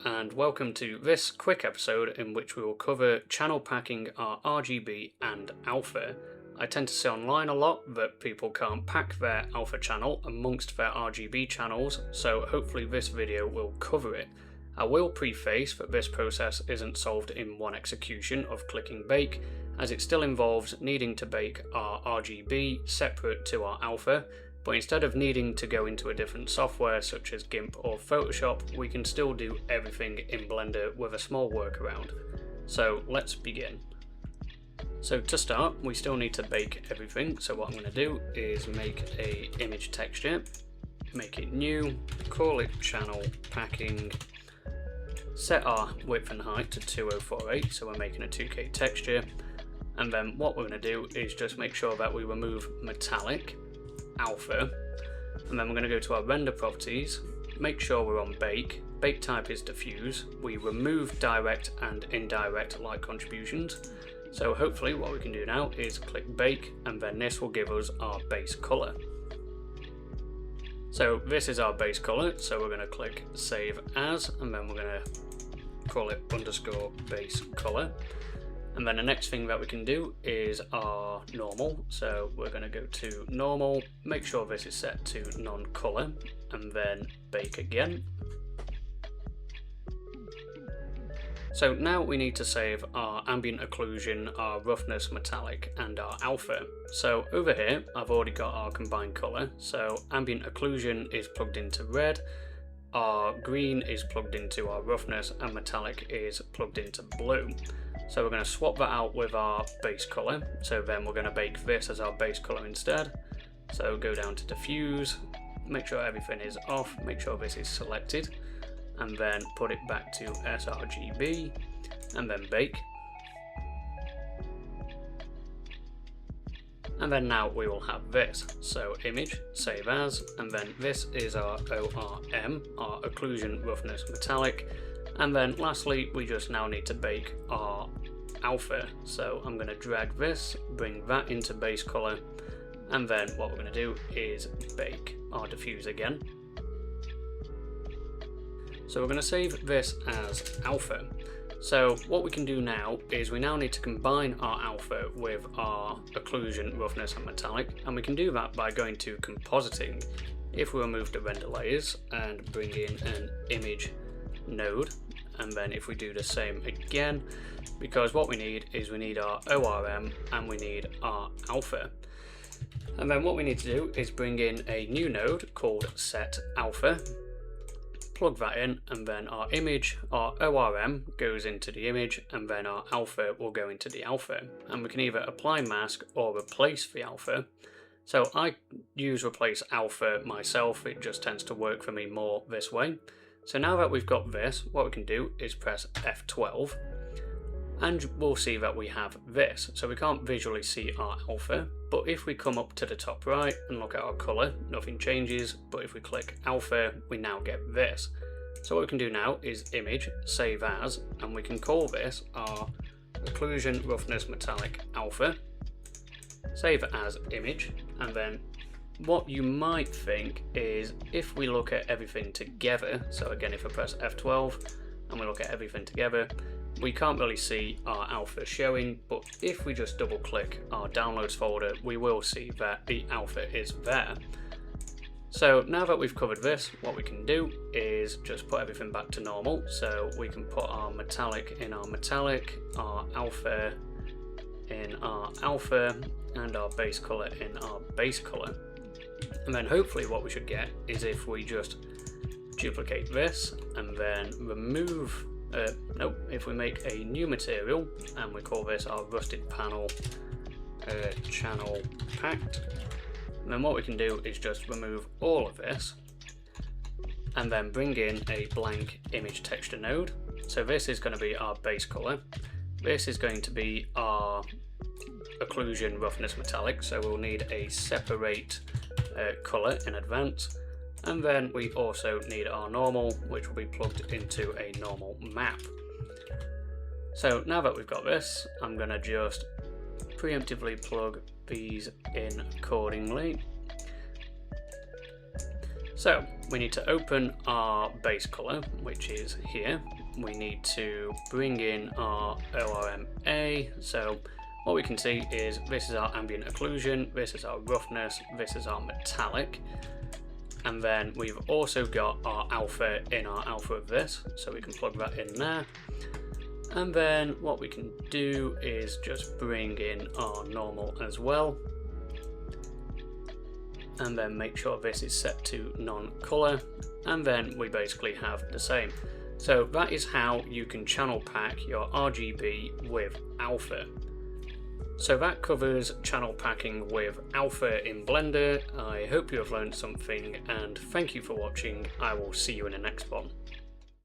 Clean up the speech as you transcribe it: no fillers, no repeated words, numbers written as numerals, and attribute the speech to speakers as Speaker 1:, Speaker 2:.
Speaker 1: and welcome to this quick episode in which we will cover channel packing our RGB and alpha. I tend to see online a lot that people can't pack their alpha channel amongst their RGB channels, so hopefully this video will cover it. I will preface that this process isn't solved in one execution of clicking bake, as it still involves needing to bake our RGB separate to our alpha, but instead of needing to go into a different software such as GIMP or Photoshop, we can still do everything in Blender with a small workaround. So let's begin. So to start, we still need to bake everything, so what I'm going to do is make a image texture, make it new, call it channel packing, set our width and height to 2048, so we're making a 2K texture, and then what we're going to do is just make sure that we remove metallic, alpha, and then we're going to go to our render properties, make sure we're on bake, bake type is diffuse, we remove direct and indirect light contributions, so hopefully what we can do now is click bake, and then this will give us our base color. So this is our base color, so we're going to click save as, and then we're going to call it underscore base color. And then the next thing that we can do is our normal, so we're going to go to normal, make sure this is set to non-color, and then bake again. So now we need to save our ambient occlusion, our roughness metallic, and our alpha. So over here I've already got our combined color, so ambient occlusion is plugged into red, our green is plugged into our roughness, and metallic is plugged into blue. So we're going to swap that out with our base color, so then we're going to bake this as our base color instead. So go down to diffuse, make sure everything is off, make sure this is selected, and then put it back to sRGB, and then bake. And then now we will have this, so image, save as, and then this is our ORM, our occlusion, roughness, metallic, and then lastly we just now need to bake our alpha, so I'm going to drag this, bring that into base color, and then what we're going to do is bake our diffuse again. So we're going to save this as alpha. So what we can do now is we now need to combine our alpha with our occlusion, roughness and metallic, and we can do that by going to compositing. If we remove the render layers and bring in an image node, and then if we do the same again, because what we need is we need our ORM and we need our alpha. And then what we need to do is bring in a new node called set alpha, plug that in, and then our image, our ORM goes into the image, and then our alpha will go into the alpha. And we can either apply mask or replace the alpha. So I use replace alpha myself, it just tends to work for me more this way. So now that we've got this, what we can do is press F12, and we'll see that we have this. So we can't visually see our alpha, but if we come up to the top right and look at our color, nothing changes, but if we click alpha, we now get this. So what we can do now is image, save as, and we can call this our occlusion, roughness, metallic, alpha, save as image, and then what you might think is if we look at everything together, so again if I press F12 and we look at everything together, we can't really see our alpha showing, but if we just double click our downloads folder, we will see that the alpha is there. So now that we've covered this, what we can do is just put everything back to normal. So we can put our metallic in our metallic, our alpha in our alpha, and our base color in our base color. And then hopefully what we should get is if we just duplicate this and then remove, if we make a new material and we call this our rusted panel channel packed, and then what we can do is just remove all of this and then bring in a blank image texture node. So this is going to be our base color, this is going to be our occlusion, roughness, metallic, so we'll need a separate color in advance, and then we also need our normal, which will be plugged into a normal map. So now that we've got this, I'm going to just preemptively plug these in accordingly. So we need to open our base color, which is here. We need to bring in our ORMA. So what we can see is this is our ambient occlusion, this is our roughness, this is our metallic. And then we've also got our alpha in our alpha of this, so we can plug that in there. And then what we can do is just bring in our normal as well. And then make sure this is set to non-color. And then we basically have the same. So that is how you can channel pack your RGB with alpha. So that covers channel packing with alpha in Blender. I hope you have learned something, and thank you for watching. I will see you in the next one.